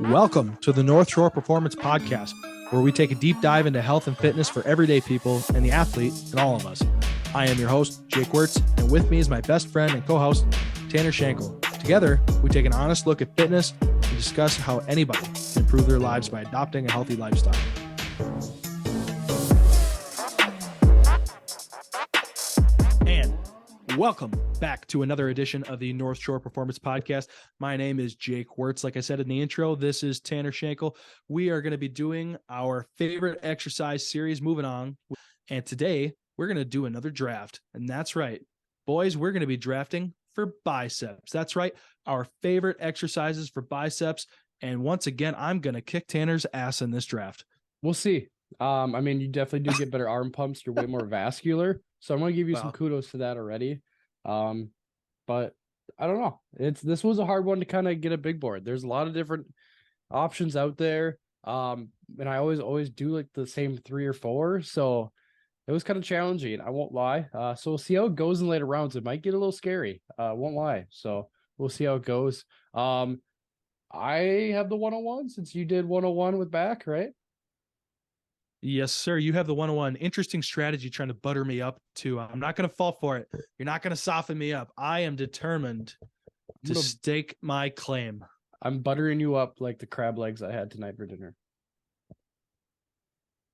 Welcome to the North Shore Performance Podcast, where we take a deep dive into health and fitness for everyday people and the athlete in all of us. I am your host, Jake Wirtz, and with me is my best friend and co-host, Tanner Schenkel. Together, we take an honest look at fitness and discuss how anybody can improve their lives by adopting a healthy lifestyle. And welcome back to another edition of the North Shore Performance Podcast. My name is Jake Wirtz. Like I said in the intro, this is Tanner Schenkel. We are going to be doing our favorite exercise series, moving on. And today, we're going to do another draft. And that's right, boys, we're going to be drafting for biceps. That's right, our favorite exercises for biceps. And once again, I'm going to kick Tanner's ass in this draft. We'll see. You definitely do get better arm pumps. You're way more vascular. So I'm going to give you some kudos to that already. But I don't know. This was a hard one to kind of get a big board. There's a lot of different options out there. And I always do like the same 3 or 4. So it was kind of challenging. I won't lie. So we'll see how it goes in later rounds. It might get a little scary. Won't lie. So we'll see how it goes. I have the 101 since you did 101 with back, right? Yes, sir. You have the 101. Interesting strategy trying to butter me up too. I'm not going to fall for it. You're not going to soften me up. I am determined to stake my claim. I'm buttering you up like the crab legs I had tonight for dinner.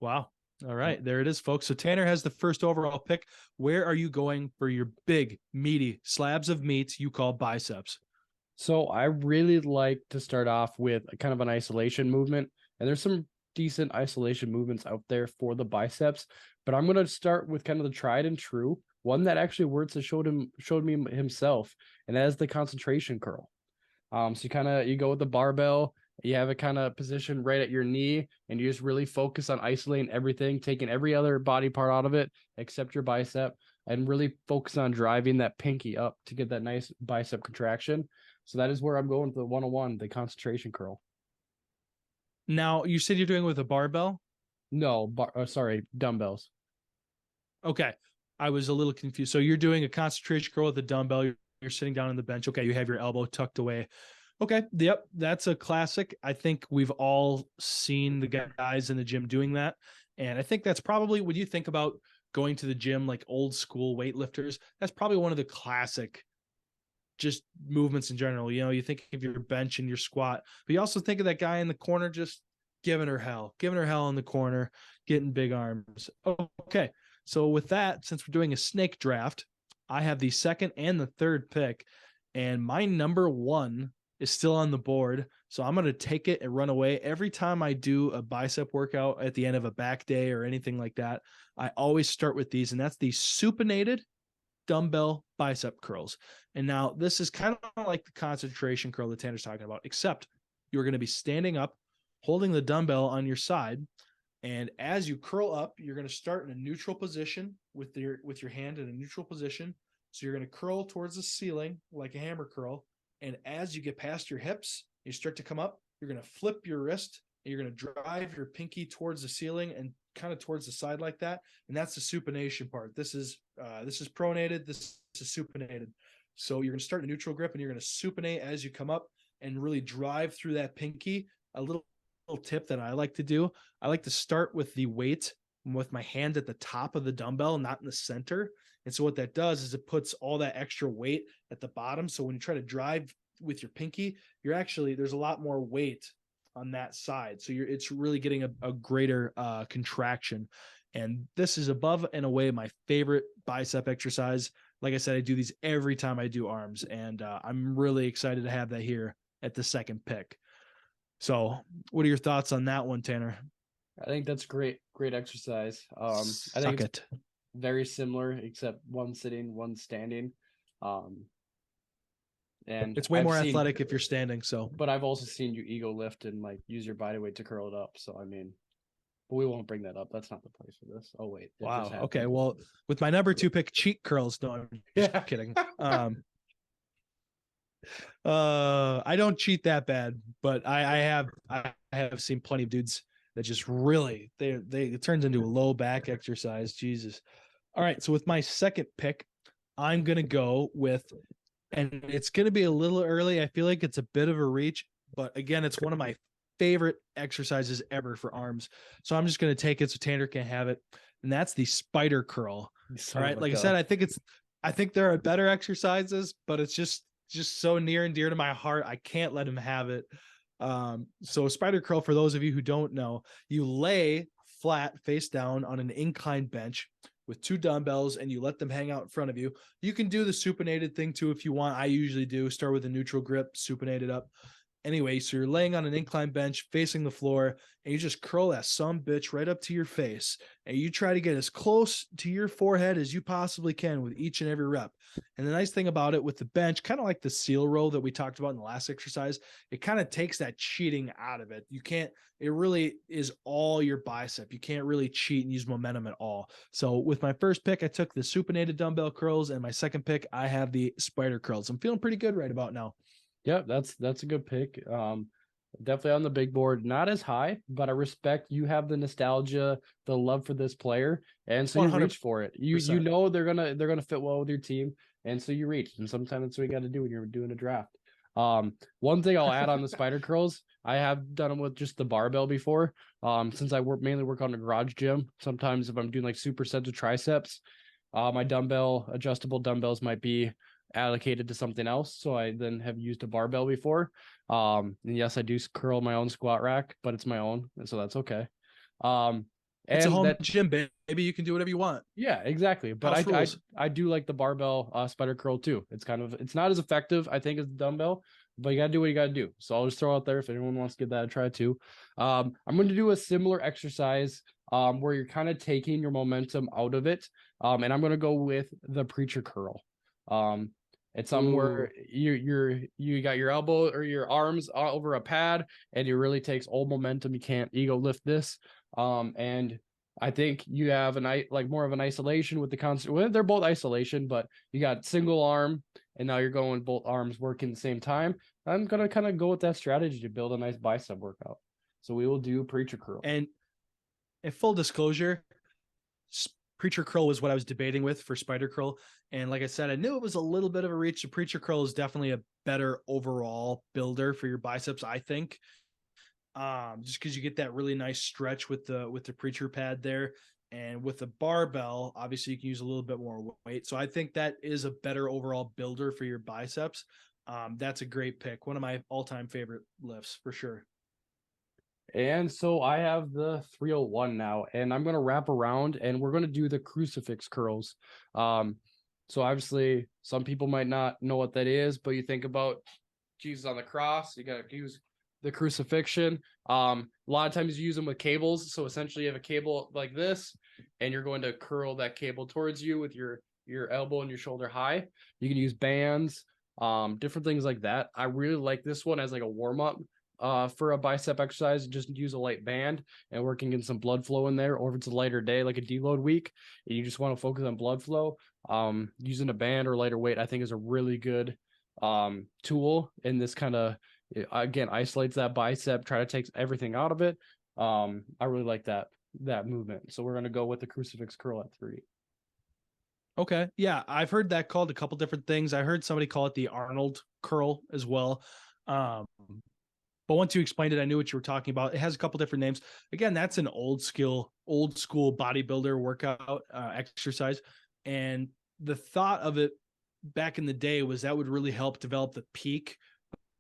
Wow. All right. There it is, folks. So Tanner has the first overall pick. Where are you going for your big, meaty slabs of meat you call biceps? So I really like to start off with kind of an isolation movement. And there's some decent isolation movements out there for the biceps, but I'm going to start with kind of the tried and true one that actually Wirtz has showed me himself, and that is the concentration curl. So you go with the barbell, you have it kind of positioned right at your knee, and you just really focus on isolating everything, taking every other body part out of it except your bicep, and really focus on driving that pinky up to get that nice bicep contraction. So that is where I'm going with the 101, the concentration curl. Now, you said you're doing it with a barbell? No, dumbbells. Okay. I was a little confused. So you're doing a concentration curl with a dumbbell. You're sitting down on the bench. Okay. You have your elbow tucked away. Okay. Yep. That's a classic. I think we've all seen the guys in the gym doing that. And I think that's probably, when you think about going to the gym, like old school weightlifters, that's probably one of the classic just movements in general. You know, you think of your bench and your squat, but you also think of that guy in the corner just giving her hell in the corner, getting big arms. Okay. So with that, since we're doing a snake draft, I have the second and the third pick, and my number 1 is still on the board. So I'm going to take it and run away. Every time I do a bicep workout at the end of a back day or anything like that, I always start with these, and that's the supinated dumbbell bicep curls. And now this is kind of like the concentration curl that Tanner's talking about, except you're going to be standing up, holding the dumbbell on your side. And as you curl up, you're going to start in a neutral position with your hand in a neutral position. So you're going to curl towards the ceiling like a hammer curl. And as you get past your hips, you start to come up, you're going to flip your wrist and you're going to drive your pinky towards the ceiling and kind of towards the side like that. And that's the supination part. This is pronated. This is supinated. So you're going to start in a neutral grip and you're going to supinate as you come up and really drive through that pinky. A little tip that I like to do. I like to start with the weight with my hand at the top of the dumbbell, not in the center. And so what that does is it puts all that extra weight at the bottom. So when you try to drive with your pinky, there's a lot more weight on that side. So it's really getting a greater contraction. And this is above and away my favorite bicep exercise. Like I said, I do these every time I do arms, and I'm really excited to have that here at the second pick. So what are your thoughts on that one, Tanner? I think that's great exercise. I think it's very similar, except one sitting, one standing. And it's way more athletic if you're standing. So, but I've also seen you ego lift and like use your body weight to curl it up. So, but we won't bring that up. That's not the place for this. Oh wait. Wow. Okay. Well, with my number 2 pick, cheek curls. No, I'm just kidding. I don't cheat that bad, but I have seen plenty of dudes that just really it turns into a low back exercise. Jesus. All right. So with my second pick, I'm going to go with, and it's going to be a little early. I feel like it's a bit of a reach, but again, it's one of my favorite exercises ever for arms. So I'm just going to take it so Tanner can have it. And that's the spider curl. All right. Like I said, I think there are better exercises, but it's just so near and dear to my heart. I can't let him have it. So spider curl, for those of you who don't know, you lay flat face down on an inclined bench with two dumbbells and you let them hang out in front of you. You can do the supinated thing too if you want. I usually do start with a neutral grip, supinate it up. Anyway, so you're laying on an inclined bench facing the floor and you just curl that some bitch right up to your face. And you try to get as close to your forehead as you possibly can with each and every rep. And the nice thing about it with the bench, kind of like the seal row that we talked about in the last exercise, it kind of takes that cheating out of it. You can't, it really is all your bicep. You can't really cheat and use momentum at all. So with my first pick, I took the supinated dumbbell curls, and my second pick, I have the spider curls. I'm feeling pretty good right about now. Yeah, that's a good pick. Definitely on the big board, not as high, but I respect you have the nostalgia, the love for this player, and so you reach for it. You know they're gonna fit well with your team, and so you reach. And sometimes that's what you got to do when you're doing a draft. One thing I'll add on the spider curls, I have done them with just the barbell before. Since I mainly work on a garage gym, sometimes if I'm doing like supersets of triceps, my adjustable dumbbells might be allocated to something else. So I then have used a barbell before. And yes, I do curl my own squat rack, but it's my own, and so that's okay. It's a And home that gym, baby. You can do whatever you want. Yeah, exactly. But House rules. I do like the barbell spider curl too. It's not as effective, I think, as the dumbbell, but you gotta do what you gotta do. So I'll just throw out there if anyone wants to give that a try too. I'm going to do a similar exercise where you're kind of taking your momentum out of it. And I'm going to go with the preacher curl. It's something where you got your elbow or your arms over a pad, and it really takes all momentum. You can't ego lift this. And I think you have more of an isolation with the constant. Well, they're both isolation, but you got single arm, and now you're going both arms working the same time. I'm gonna kind of go with that strategy to build a nice bicep workout. So we will do preacher curl. And in full disclosure, preacher curl was what I was debating with for spider curl. And like I said, I knew it was a little bit of a reach. The preacher curl is definitely a better overall builder for your biceps, I think. Just because you get that really nice stretch with the preacher pad there. And with the barbell, obviously you can use a little bit more weight. So I think that is a better overall builder for your biceps. That's a great pick. One of my all-time favorite lifts for sure. And so I have the 301 now, and I'm going to wrap around and we're going to do the crucifix curls. So obviously some people might not know what that is, but you think about Jesus on the cross, you got to use the crucifixion. A lot of times you use them with cables. So essentially you have a cable like this, and you're going to curl that cable towards you with your elbow and your shoulder high. You can use bands, different things like that. I really like this one as like a warm-up for a bicep exercise. Just use a light band and working in some blood flow in there. Or if it's a lighter day, like a deload week, and you just want to focus on blood flow, using a band or lighter weight, I think is a really good tool. And this kind of, again, isolates that bicep, try to take everything out of it. I really like that movement. So we're going to go with the crucifix curl at 3. Okay. Yeah. I've heard that called a couple different things. I heard somebody call it the Arnold curl as well. But once you explained it, I knew what you were talking about. It has a couple different names. Again, that's an old school bodybuilder workout exercise. And the thought of it back in the day was that would really help develop the peak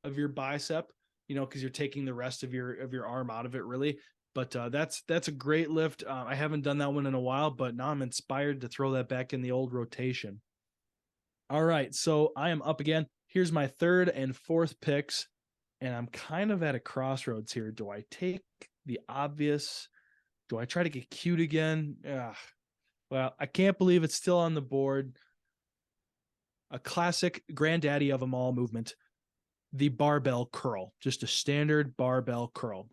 of your bicep, because you're taking the rest of your arm out of it really. But that's a great lift. I haven't done that one in a while, but now I'm inspired to throw that back in the old rotation. All right, so I am up again. Here's my third and fourth picks, and I'm kind of at a crossroads here. Do I take the obvious? Do I try to get cute again? Well, I can't believe it's still on the board. A classic granddaddy of them all movement, the barbell curl, just a standard barbell curl.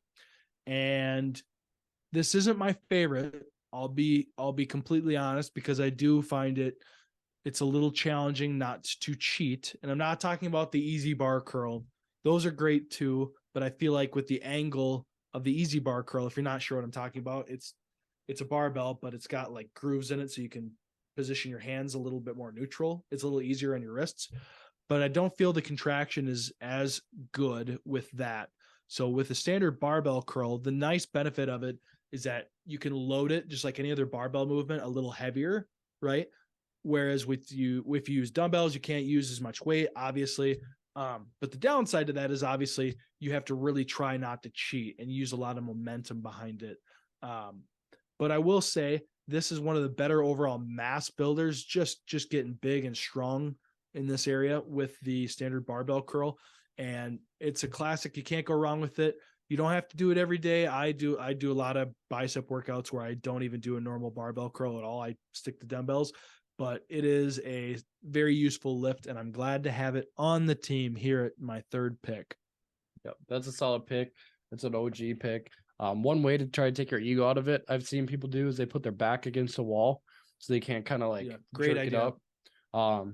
And this isn't my favorite. I'll be completely honest, because I do find it's a little challenging not to cheat. And I'm not talking about the easy bar curl. Those are great too, but I feel like with the angle of the easy bar curl, if you're not sure what I'm talking about, it's a barbell, but it's got like grooves in it so you can position your hands a little bit more neutral. It's a little easier on your wrists, but I don't feel the contraction is as good with that. So with the standard barbell curl, the nice benefit of it is that you can load it just like any other barbell movement a little heavier, right? Whereas if you use dumbbells, you can't use as much weight, obviously. But the downside to that is obviously you have to really try not to cheat and use a lot of momentum behind it. But I will say this is one of the better overall mass builders, just getting big and strong in this area with the standard barbell curl. And it's a classic. You can't go wrong with it. You don't have to do it every day. I do a lot of bicep workouts where I don't even do a normal barbell curl at all. I stick to dumbbells, but it is a very useful lift, and I'm glad to have it on the team here at my third pick. Yep, that's a solid pick. It's an OG pick. One way to try to take your ego out of it, I've seen people do, is they put their back against the wall so they can't kind of like great jerk idea. it up.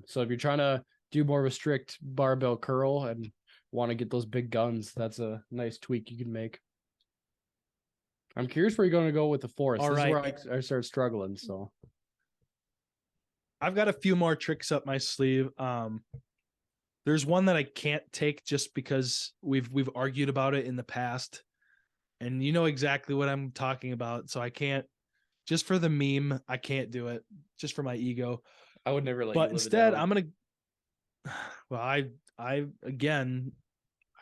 So if you're trying to do more of a strict barbell curl and want to get those big guns, that's a nice tweak you can make. I'm curious where you're going to go with the fourth. This is where I start struggling. So I've got a few more tricks up my sleeve. There's one that I can't take just because we've argued about it in the past, and you know exactly what I'm talking about. So I can't, just for the meme, I can't do it just for my ego. I would never let but you live instead, it down. I'm going to, well, I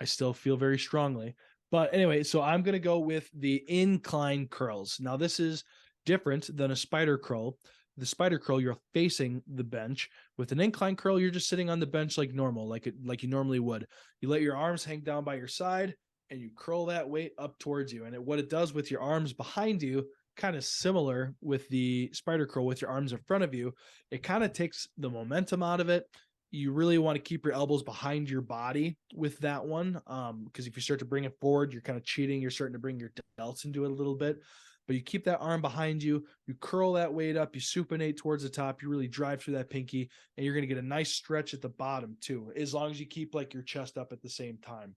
still feel very strongly, but anyway, so I'm going to go with the incline curls. Now this is different than a spider curl. The spider curl, you're facing the bench. With an incline curl, you're just sitting on the bench like normal, like you normally would. You let your arms hang down by your side and you curl that weight up towards you. And what it does with your arms behind you, kind of similar with the spider curl with your arms in front of you, it kind of takes the momentum out of it. You really want to keep your elbows behind your body with that one. Because if you start to bring it forward, you're kind of cheating. You're starting to bring your delts into it a little bit. But you keep that arm behind you, you curl that weight up, you supinate towards the top, you really drive through that pinky, and you're going to get a nice stretch at the bottom too, as long as you keep like your chest up at the same time.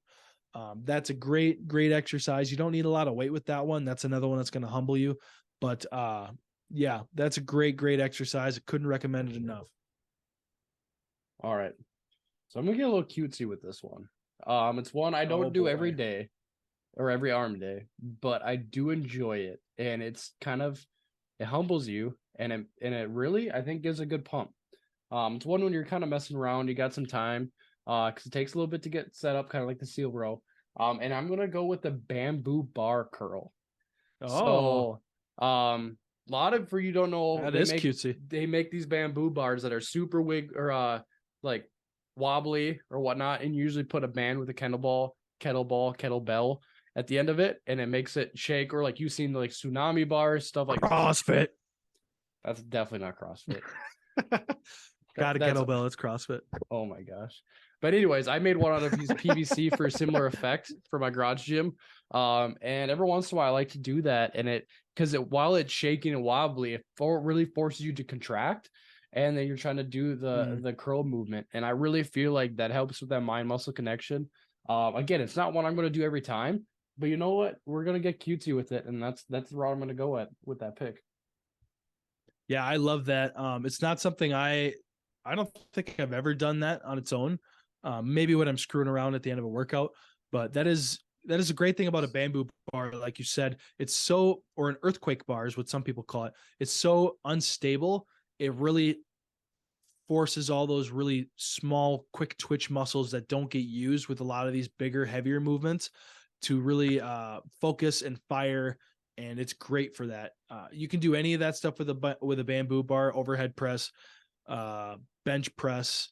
That's a great exercise. You don't need a lot of weight with that one. That's another one that's going to humble you. But yeah, that's a great exercise. I couldn't recommend it enough. All right. So I'm going to get a little cutesy with this one. It's one I don't do every day or every arm day, but I do enjoy it. And it's kind of, it humbles you, and it really, I think, gives a good pump. It's one when you're kind of messing around, you got some time, because it takes a little bit to get set up, kind of like the seal row. And I'm going to go with the bamboo bar curl. Oh. So, a lot of, for you don't know, that is cutesy. They make these bamboo bars that are super like wobbly or whatnot, and you usually put a band with a kettlebell at the end of it, and it makes it shake. Or like you've seen the like tsunami bars, stuff like CrossFit. That's definitely not CrossFit. Got a kettlebell. It's CrossFit. Oh my gosh. But anyways, I made one out of PVC for a similar effect for my garage gym. And every once in a while I like to do that. And while it's shaking and wobbly, it really forces you to contract. And then you're trying to do the curl movement. And I really feel like that helps with that mind muscle connection. Again, it's not one I'm going to do every time, but you know what? We're going to get cutesy with it. And that's the route I'm going to go with that pick. Yeah, I love that. It's not something I don't think I've ever done that on its own. Maybe when I'm screwing around at the end of a workout, but that is a great thing about a bamboo bar. Like you said, or an earthquake bar is what some people call it. It's so unstable. It really forces all those really small, quick twitch muscles that don't get used with a lot of these bigger, heavier movements to really focus and fire. And it's great for that. You can do any of that stuff with a bamboo bar, overhead press, bench press,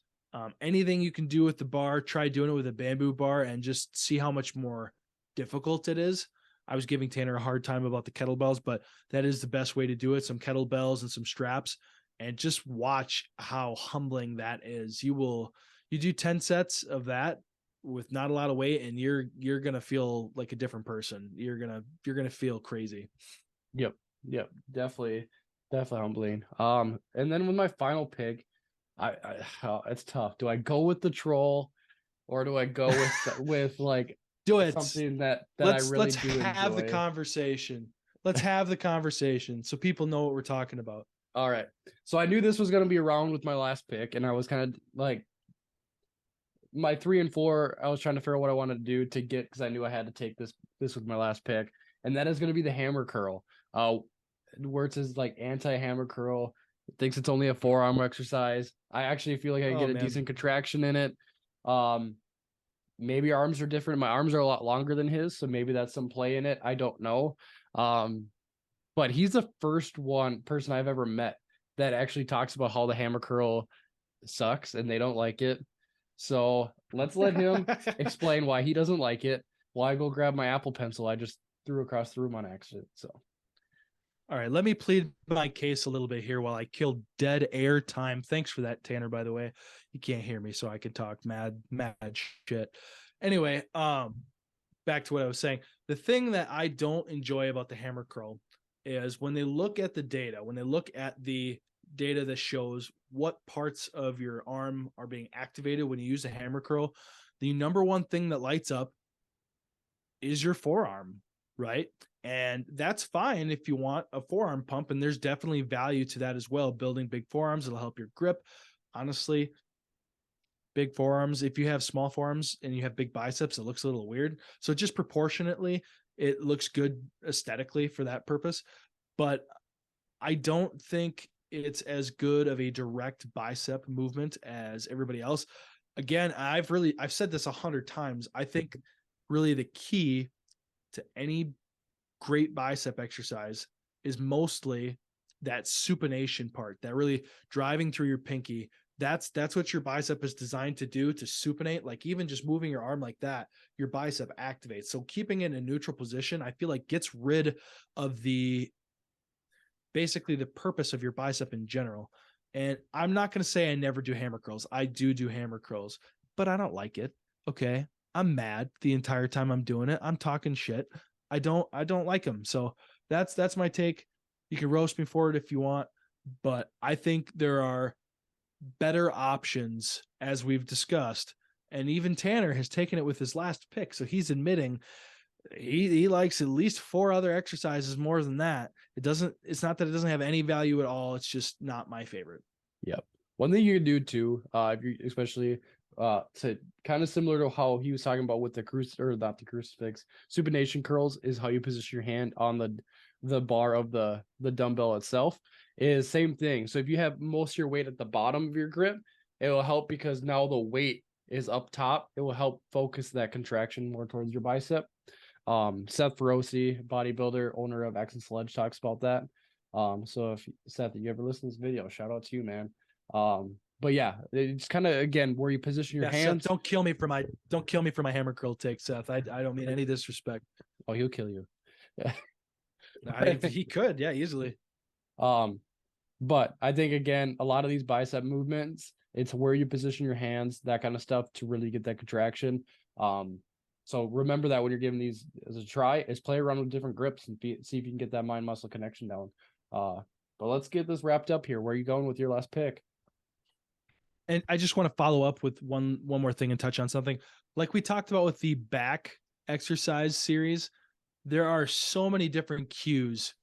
anything you can do with the bar. Try doing it with a bamboo bar and just see how much more difficult it is. I was giving Tanner a hard time about the kettlebells, but that is the best way to do it. Some kettlebells and some straps, and just watch how humbling that is. You do 10 sets of that with not a lot of weight, and you're going to feel like a different person. You're going to feel crazy. Yep. Definitely humbling. And then with my final pick, it's tough. Do I go with the troll, or do I go with like do it something that I really let's do have enjoy? the conversation. Let's have the conversation so people know what we're talking about. All right. So I knew this was going to be around with my last pick, and I was kind of like my 3 and 4. I was trying to figure out what I wanted to do to get because I knew I had to take this with my last pick, and that is going to be the hammer curl. Where it says like anti-hammer curl, thinks it's only a forearm exercise. I actually feel like I Oh get a man. decent contraction in it. Um, maybe arms are different. My arms are a lot longer than his, so maybe that's some play in it. I don't know. Um, but he's the first person I've ever met that actually talks about how the hammer curl sucks and they don't like it. So let's let him explain why he doesn't like it. While I go grab my Apple Pencil I just threw across the room on accident. So All right, let me plead my case a little bit here while I kill dead air time. Thanks for that, Tanner, by the way. You can't hear me, so I can talk mad shit. Anyway, back to what I was saying. The thing that I don't enjoy about the hammer curl is when they look at the data, when they look at the data that shows what parts of your arm are being activated when you use a hammer curl, the number one thing that lights up is your forearm, right? And that's fine if you want a forearm pump. And there's definitely value to that as well. Building big forearms, it'll help your grip. Honestly, big forearms, if you have small forearms and you have big biceps, it looks a little weird. So just proportionately, it looks good aesthetically for that purpose. But I don't think it's as good of a direct bicep movement as everybody else. Again, I've said this 100 times. I think really the key to any great bicep exercise is mostly that supination part, that really driving through your pinky. That's what your bicep is designed to do, to supinate. Like even just moving your arm like that, your bicep activates. So keeping it in a neutral position, I feel like gets rid of the basically the purpose of your bicep in general. And I'm not going to say I never do hammer curls. I do hammer curls, but I don't like it. Okay. I'm mad the entire time I'm doing it. I'm talking shit. I don't like them. So that's my take. You can roast me for it if you want, but I think there are better options as we've discussed. And even Tanner has taken it with his last pick. So he's admitting he likes at least 4 other exercises more than that. It's not that it doesn't have any value at all. It's just not my favorite. yep. One thing you can do too, if you especially to kind of similar to how he was talking about with the or not the crucifix, supination curls is how you position your hand on the bar of the dumbbell itself. Is same thing. So if you have most of your weight at the bottom of your grip, it will help because now the weight is up top. It will help focus that contraction more towards your bicep. Seth Feroce, bodybuilder, owner of X and Sledge, talks about that. So if Seth, if you ever listen to this video, shout out to you, man. But yeah, it's kind of again where you position your hands. Seth, don't kill me for my hammer curl take, Seth. I don't mean any disrespect. Oh, he'll kill you. He could, yeah, easily. But I think again, a lot of these bicep movements, it's where you position your hands, that kind of stuff, to really get that contraction. So remember that when you're giving these as a try, is play around with different grips and see if you can get that mind muscle connection down. But let's get this wrapped up here. Where are you going with your last pick? And I just want to follow up with one more thing and touch on something. Like we talked about with the back exercise series, there are so many different cues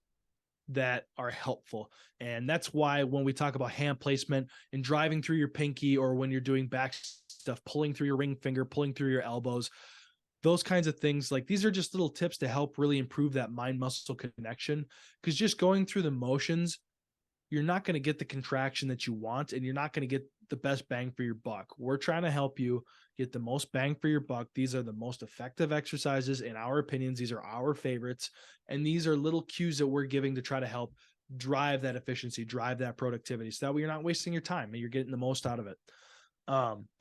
that are helpful. And that's why when we talk about hand placement and driving through your pinky, or when you're doing back stuff, pulling through your ring finger, pulling through your elbows, those kinds of things, like these are just little tips to help really improve that mind muscle connection. Because just going through the motions, you're not going to get the contraction that you want, and you're not going to get the best bang for your buck. We're trying to help you get the most bang for your buck. These are the most effective exercises in our opinions. These are our favorites. And these are little cues that we're giving to try to help drive that efficiency, drive that productivity, so that way you're not wasting your time and you're getting the most out of it.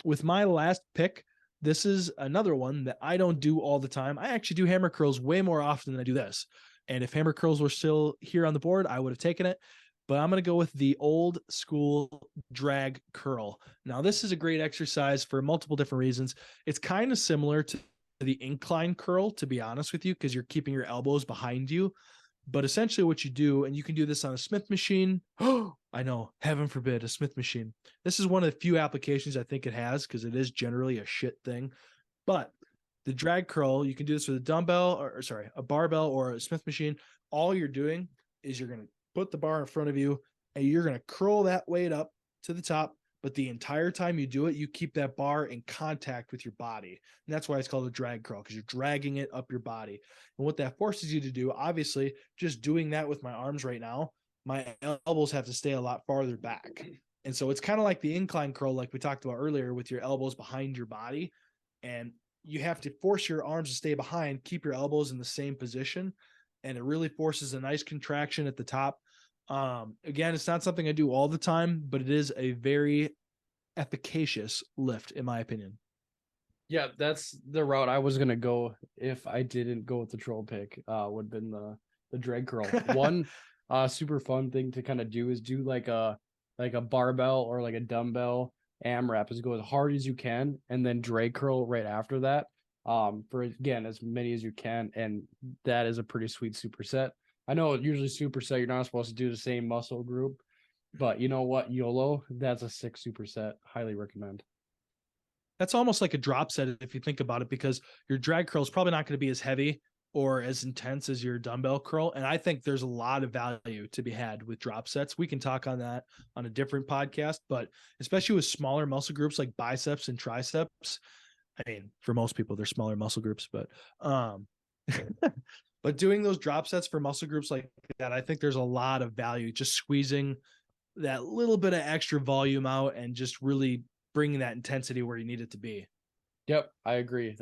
With my last pick, this is another one that I don't do all the time. I actually do hammer curls way more often than I do this. And if hammer curls were still here on the board, I would have taken it. But I'm going to go with the old school drag curl. Now, this is a great exercise for multiple different reasons. It's kind of similar to the incline curl, to be honest with you, because you're keeping your elbows behind you. But essentially what you do, and you can do this on a Smith machine. Oh, I know, heaven forbid, a Smith machine. This is one of the few applications I think it has, because it is generally a shit thing. But the drag curl, you can do this with a dumbbell, or sorry, a barbell or a Smith machine. All you're doing is you're going to put the bar in front of you, and you're going to curl that weight up to the top. But the entire time you do it, you keep that bar in contact with your body. And that's why it's called a drag curl, because you're dragging it up your body. And what that forces you to do, obviously, just doing that with my arms right now, my elbows have to stay a lot farther back. And so it's kind of like the incline curl, like we talked about earlier, with your elbows behind your body. And you have to force your arms to stay behind, keep your elbows in the same position. And it really forces a nice contraction at the top. Again, it's not something I do all the time, but it is a very efficacious lift, in my opinion. Yeah, that's the route I was gonna go if I didn't go with the troll pick. Would have been the drag curl. One super fun thing to kind of do is do like a barbell or like a dumbbell AMRAP, is go as hard as you can and then drag curl right after that. For again as many as you can, and that is a pretty sweet superset. I know usually superset you're not supposed to do the same muscle group, but you know what, YOLO, that's a sick superset. Highly recommend. That's almost like a drop set if you think about it, because your drag curl is probably not going to be as heavy or as intense as your dumbbell curl. And I think there's a lot of value to be had with drop sets. We can talk on that on a different podcast, but especially with smaller muscle groups like biceps and triceps. I mean, for most people, they're smaller muscle groups, but but doing those drop sets for muscle groups like that, I think there's a lot of value just squeezing that little bit of extra volume out and just really bringing that intensity where you need it to be. Yep, I agree.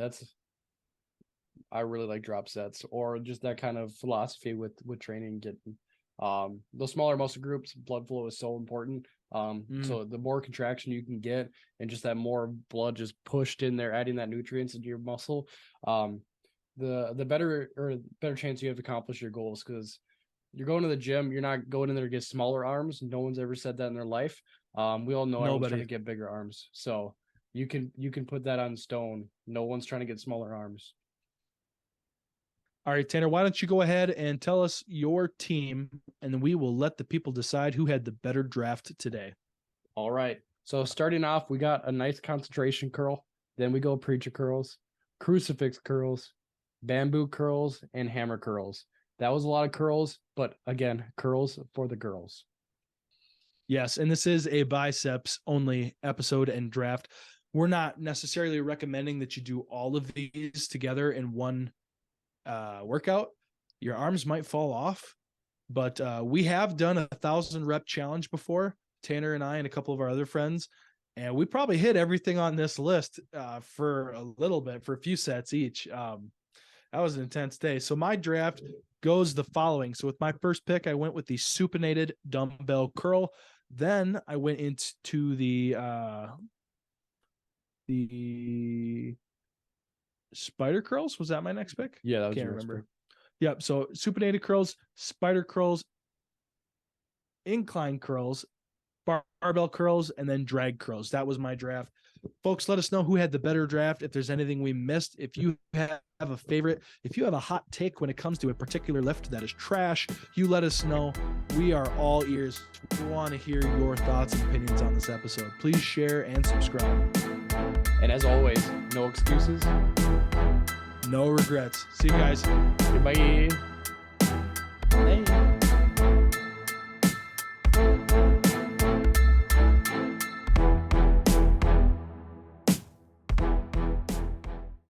I really like drop sets, or just that kind of philosophy with training. Getting those smaller muscle groups, blood flow is so important. So the more contraction you can get and just that more blood just pushed in there, adding that nutrients into your muscle, the better chance you have to accomplish your goals. Because you're going to the gym, you're not going in there to get smaller arms. No one's ever said that in their life. We all know everyone's trying to get bigger arms. So you can put that on stone. No one's trying to get smaller arms. All right, Tanner, why don't you go ahead and tell us your team, and then we will let the people decide who had the better draft today. All right. So starting off, we got a nice concentration curl. Then we go preacher curls, crucifix curls, bamboo curls, and hammer curls. That was a lot of curls, but again, curls for the girls. Yes, and this is a biceps only episode and draft. We're not necessarily recommending that you do all of these together in one workout. Your arms might fall off, but we have done 1,000 rep challenge before, Tanner and I and a couple of our other friends, and we probably hit everything on this list for a little bit, for a few sets each. That was an intense day. So my draft goes the following. So with my first pick, I went with the supinated dumbbell curl. Then I went into the spider curls. Was that my next pick? Yeah, that was Can't remember. Yep. So supinated curls, spider curls, incline curls, barbell curls, and then drag curls. That was my draft. Folks, let us know who had the better draft. If there's anything we missed, if you have a favorite, if you have a hot take when it comes to a particular lift that is trash, you let us know. We are all ears. We want to hear your thoughts and opinions on this episode. Please share and subscribe. And as always, no excuses, no regrets. See you guys. Goodbye.